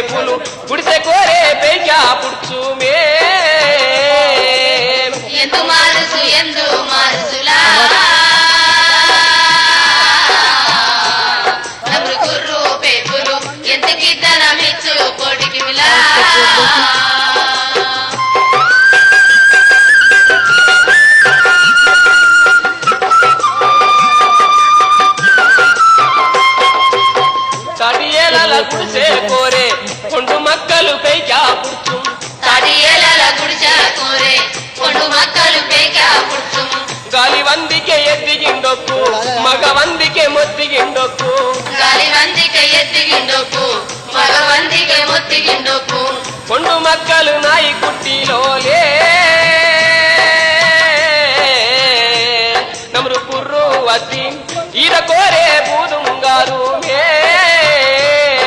పేపులు గుడిసె కోరే పేక్యా పుడుచు మే ఎందు మారుసులా నవ్రు గుర్రు పేపులు ఎంతకి ధనమిచ్చు కోటికి విలా గుడిసె కోరే కొండు మక్కలు పేక్యా పుడుచు తాడియేల గుడిసె కోరే కొండు మక్కలు పేక్యా పుడుచు గాలి వందికే ఎద్దిగిండొక్కు మగ వందికే మొత్తిగిండొక్కు గాలి వందికే ఎద్దిగిండొక్కు